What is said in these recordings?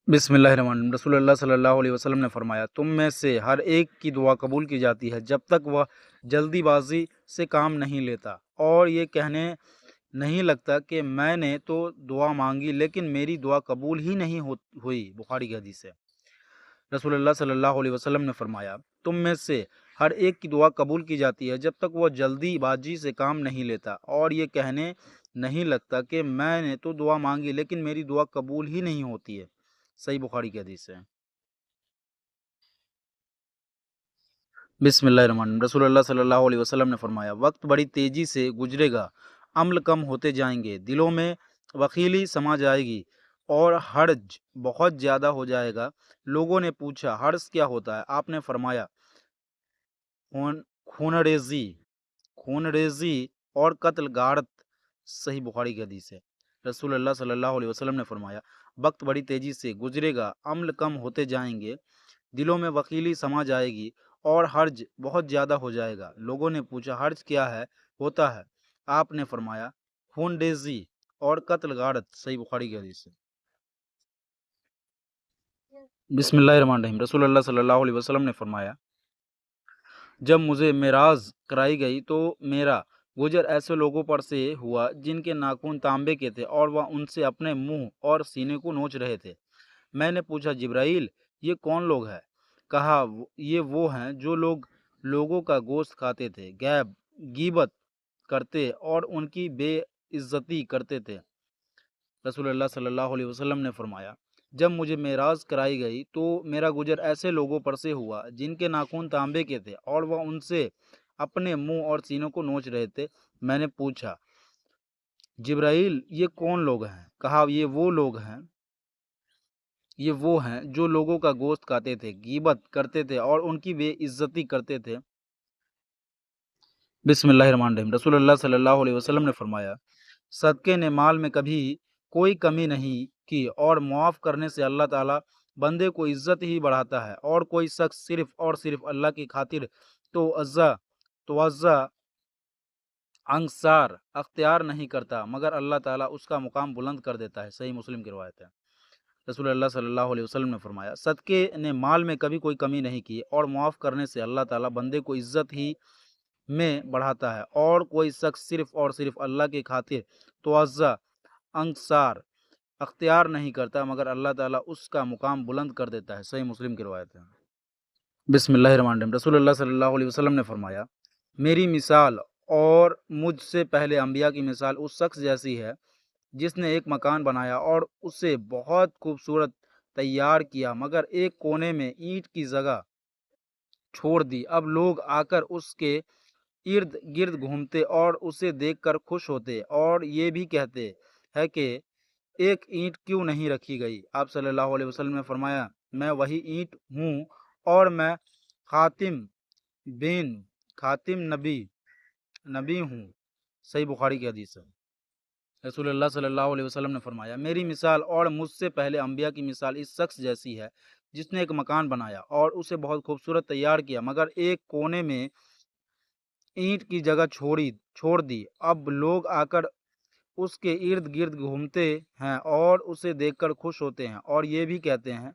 बिस्मिल्लाहिर्रहमानिर्रहीम। रसूल अल्लाह सल्लल्लाहु अलैहि वसल्लम ने फरमाया, तुम में से हर एक की दुआ कबूल की जाती है जब तक वह जल्दीबाजी से काम नहीं लेता और ये कहने नहीं लगता कि मैंने तो दुआ मांगी लेकिन मेरी दुआ कबूल ही नहीं हुई। बुखारी की हदीस है। रसूल अल्लाह सल्लल्लाहु अलैहि वसल्लम ने फरमाया, तुम में से हर एक की दुआ कबूल की जाती है जब तक वह जल्दीबाजी से काम नहीं लेता और ये कहने नहीं लगता कि मैंने तो दुआ मांगी लेकिन मेरी दुआ कबूल ही नहीं होती है। सही बुखारी की हदीस है। बिस्मिल्लाहिर्रहमानिर्रहीम। रसूलुल्लाह सल्लल्लाहु अलैहि वसल्लम ने फरमाया, वक्त बड़ी तेजी से गुजरेगा, अम्ल कम होते जाएंगे, दिलों में वकीली समा जाएगी और हर्ज बहुत ज़्यादा हो जाएगा। लोगों ने पूछा, हर्ज क्या होता है? आपने फरमाया, खून खूनरेजी खूनरेजी और कत्ल गारत। सही बुखारी की हदीस है। रसूलुल्लाह सल्लल्लाहु अलैहि वसल्लम ने फरमाया, वक्त बड़ी तेजी से गुजरेगा, अम्ल कम होते जाएंगे, दिलों में वकीली समा जाएगी और हर्ज बहुत ज़्यादा हो जाएगा। लोगों ने पूछा, हर्ज क्या है होता है? आपने फरमाया, खून रेजी और कत्ल गारत। सही बुखारी की हदीस है। बिस्मिल्लाहिर्रहमानिर्रहीम। रसूलुल्लाह सल्लल्लाहु अलैहि वसल्लम ने फरमाया, जब मुझे मेराज कराई गई तो मेरा गुजर ऐसे लोगों पर से हुआ जिनके नाखून तांबे के थे और वह उनसे अपने मुंह और सीने को नोच रहे थे। मैंने पूछा, जिब्राइल, ये कौन लोग हैं? कहा, ये वो हैं जो लोगों का गोश्त खाते थे, गीबत करते और उनकी बेइज्जती करते थे। रसूलुल्लाह सल्लल्लाहु अलैहि वसल्लम ने फरमाया, जब मुझे मेराज कराई गई तो मेरा गुजर ऐसे लोगों पर से हुआ जिनके नाखून तांबे के थे और वह उनसे अपने मुंह और सीनों को नोच रहे थे। मैंने पूछा, जिब्राइल, ये कौन लोग हैं? कहा, ये वो हैं जो लोगों का गोश्त खाते थे, गीबत करते थे और उनकी बेइज्जती करते थे। बिस्मिल्लाहिर्रहमानिर्रहीम। रसूलुल्लाह सल्लल्लाहु अलैहि वसल्लम ने फरमाया, सदके ने माल में कभी कोई कमी नहीं की और मुआफ़ करने से अल्लाह ताला बंदे को इज्जत ही बढ़ाता है और कोई शख्स सिर्फ और सिर्फ अल्लाह की खातिर तवज्जा अंसार अख्तियार नहीं करता मगर अल्लाह ताला उसका मुकाम बुलंद कर देता है। सही मुस्लिम की रिवायत है। रसूलुल्लाह सल्लल्लाहु अलैहि वसल्लम ने फरमाया, सदके ने माल में कभी कोई कमी नहीं की और मुआफ़ करने से अल्लाह ताला बंदे को इज्जत ही में बढ़ाता है और कोई शख्स सिर्फ और सिर्फ अल्लाह की खातिर तवज्जा अंसार अख्तियार नहीं करता मगर अल्लाह ताला उसका मुकाम बुलंद कर देता है। सही मुस्लिम की रिवायत है। बिस्मिल्लाहिर्रहमानिर्रहीम। रसूलुल्लाह सल्लल्लाहु अलैहि वसल्लम ने फरमाया, मेरी मिसाल और मुझसे पहले अंबिया की मिसाल उस शख्स जैसी है जिसने एक मकान बनाया और उसे बहुत खूबसूरत तैयार किया मगर एक कोने में ईंट की जगह छोड़ दी। अब लोग आकर उसके इर्द गिर्द घूमते और उसे देखकर खुश होते और ये भी कहते हैं कि एक ईंट क्यों नहीं रखी गई? आप सल्लल्लाहु अलैहि वसल्लम ने फरमाया, मैं वही ईंट हूँ और मैं खातिम बिन खातिम नबी हूँ। सही बुखारी की हदीस है। रसूलुल्लाह सल्लल्लाहु अलैहि वसल्लम ने फरमाया, मेरी मिसाल और मुझसे पहले अंबिया की मिसाल इस शख्स जैसी है जिसने एक मकान बनाया और उसे बहुत खूबसूरत तैयार किया मगर एक कोने में ईंट की जगह छोड़ दी। अब लोग आकर उसके इर्द गिर्द घूमते हैं और उसे देखकर खुश होते हैं और ये भी कहते हैं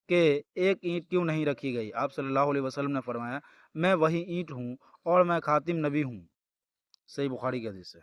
कि एक ईंट क्यों नहीं रखी गई? आप सल्लल्लाहु अलैहि वसल्लम ने फरमाया, मैं वही ईंट हूँ और मैं खातिम नबी हूँ। सही बुखारी की हदीस है।